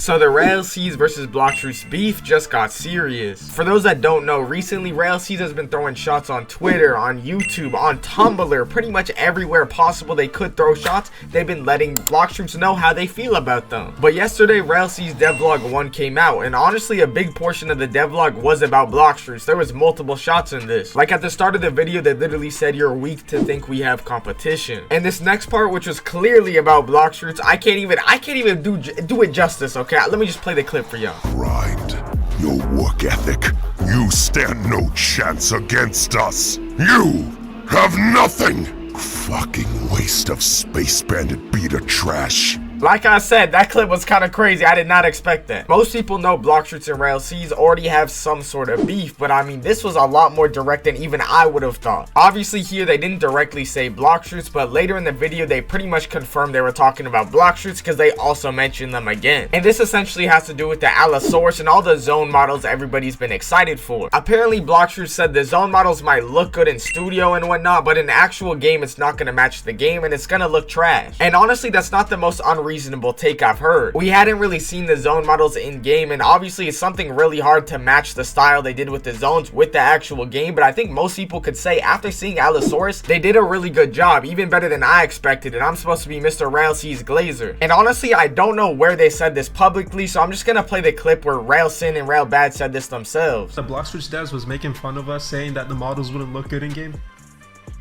So the Rell versus Blox beef just got serious. For those that don't know, recently Rell has been throwing shots on Twitter, on YouTube, on Tumblr, pretty much everywhere possible they could throw shots. They've been letting Blox know how they feel about them. But yesterday Rell devlog 1 came out, and honestly a big portion of the devlog was about Blox. There was multiple shots in this. Like at the start of the video they literally said you're weak to think we have competition. And this next part, which was clearly about Blox, I can't even do it justice, okay? Let me just play the clip for y'all. Grind, your work ethic. You stand no chance against us. You have nothing. Fucking waste of space bandit beta trash. Like I said, that clip was kind of crazy. I did not expect that. Most people know Blox and Rell already have some sort of beef, but I mean, this was a lot more direct than even I would have thought. Obviously here, they didn't directly say Blox, but later in the video, they pretty much confirmed they were talking about Blox because they also mentioned them again. And this essentially has to do with the Allosaurus and all the zone models everybody's been excited for. Apparently, Blox said the zone models might look good in studio and whatnot, but in actual game, it's not going to match the game and it's going to look trash. And honestly, that's not the most unreasonable take I've heard. We hadn't really seen the zone models in game, and obviously it's something really hard to match the style they did with the zones with the actual game, but I think most people could say after seeing Allosaurus, they did a really good job, even better than I expected, and I'm supposed to be Mr. Rell's Glazer. And honestly, I don't know where they said this publicly, so I'm just gonna play the clip where Rellson and Rell Bad said this themselves. The Blox devs was making fun of us, saying that the models wouldn't look good in game.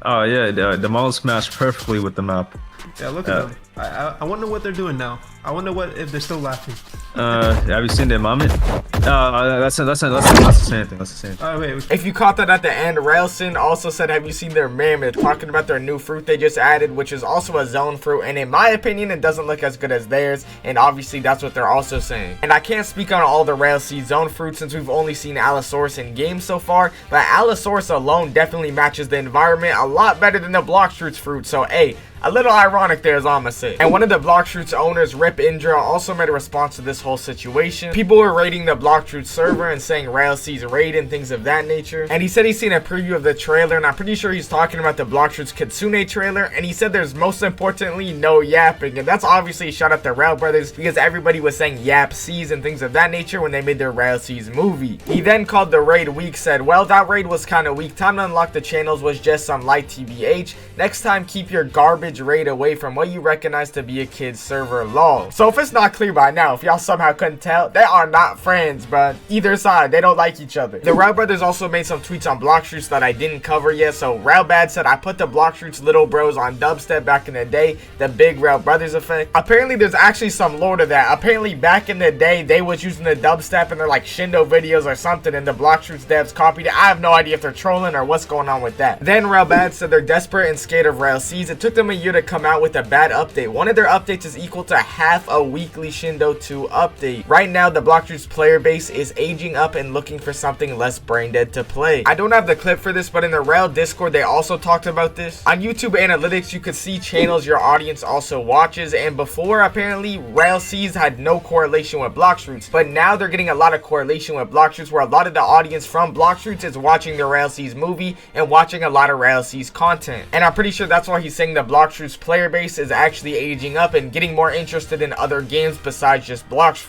Oh yeah, the models match perfectly with the map. Yeah, look at them. I wonder what they're doing now. I wonder if they're still laughing. Have you seen their moment? That's the same thing. That's the same thing. Oh wait. If you caught that at the end, Rellson also said, "Have you seen their mammoth?" Talking about their new fruit they just added, which is also a zone fruit, and in my opinion, it doesn't look as good as theirs. And obviously, that's what they're also saying. And I can't speak on all the Rell zone fruits since we've only seen Allosaurus in game so far, but Allosaurus alone definitely matches the environment a lot better than the Blox fruit. So hey, a little ironic there, as I'm gonna say. And one of the Blox owners, Rip Indra, also made a response to this whole situation. People were raiding the Blox server and saying Rell raid and things of that nature. And he said he's seen a preview of the trailer, and I'm pretty sure he's talking about the Blox Kitsune trailer. And he said there's most importantly no yapping, and that's obviously a shout out to Rell brothers because everybody was saying yap C's and things of that nature when they made their Rell movie. He then called the raid weak, said, "Well, that raid was kind of weak. Time to unlock the channels was just some light TBH. Next time, keep your garbage raid away from what you recognize to be a kid's server, lol." So if it's not clear by now, if y'all somehow couldn't tell, they are not friends, but either side, they don't like each other. The Rell brothers also made some tweets on Blox that I didn't cover yet. So Rell Bad said, "I put the Blox little bros on dubstep back in the day, the big Rell brothers effect." Apparently there's actually some lore to that. Apparently back in the day they was using the dubstep in their like Shindo videos or something, and the Blox devs copied it. I have no idea if they're trolling or what's going on with that. Then Rell Bad said they're desperate and scared of Rell It took them a year to come out with a bad update. One of their updates is equal to half a weekly Shindo 2 update. Right now the Blox player base is aging up and looking for something less brain dead to play. I don't have the clip for this, but in the Rell Discord they also talked about this. On YouTube analytics you could see channels your audience also watches, and before apparently Rell had no correlation with Blox, but now they're getting a lot of correlation with Blox, where a lot of the audience from Blox is watching the Rell movie and watching a lot of Rell content. And I'm pretty sure that's why he's saying the Blox player base is actually aging up and getting more interested in other games besides just Blox.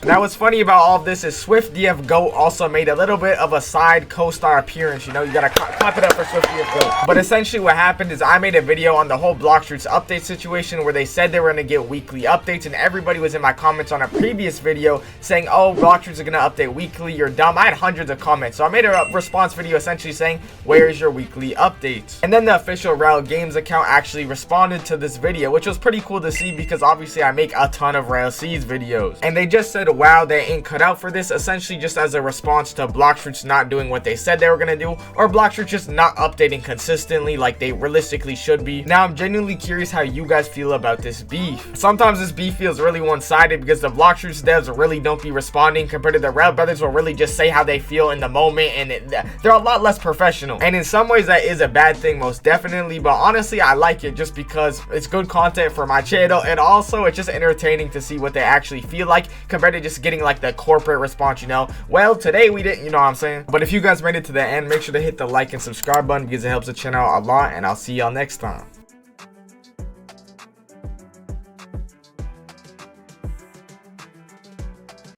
Now what's funny about all of this is SwiftDFG also made a little bit of a side co-star appearance. You know, you gotta clap it up for SwiftDFG. But essentially what happened is I made a video on the whole Blox update situation where they said they were gonna get weekly updates, and everybody was in my comments on a previous video saying, "Oh, Blox are gonna update weekly, you're dumb." I had hundreds of comments, so I made a response video essentially saying, "Where's your weekly updates?" And then the official Rell Games account actually responded to this video, which was pretty cool to see because obviously I make a ton of Rell videos. And they just said, "Wow, they ain't cut out for this," essentially just as a response to Blox not doing what they said they were gonna do, or Blox just not updating consistently like they realistically should be. Now I'm genuinely curious how you guys feel about this beef. Sometimes this beef feels really one-sided because the Blox devs really don't be responding compared to the Rell brothers will really just say how they feel in the moment, and they're a lot less professional. And in some ways that is a bad thing, most definitely, but honestly I like it just because it's good content for my channel, and also it's just entertaining to see what they actually feel like compared to just getting like the corporate response, you know, "Well, today we didn't," you know what I'm saying? But if you guys made it to the end, make sure to hit the like and subscribe button because it helps the channel out a lot, and I'll see y'all next time.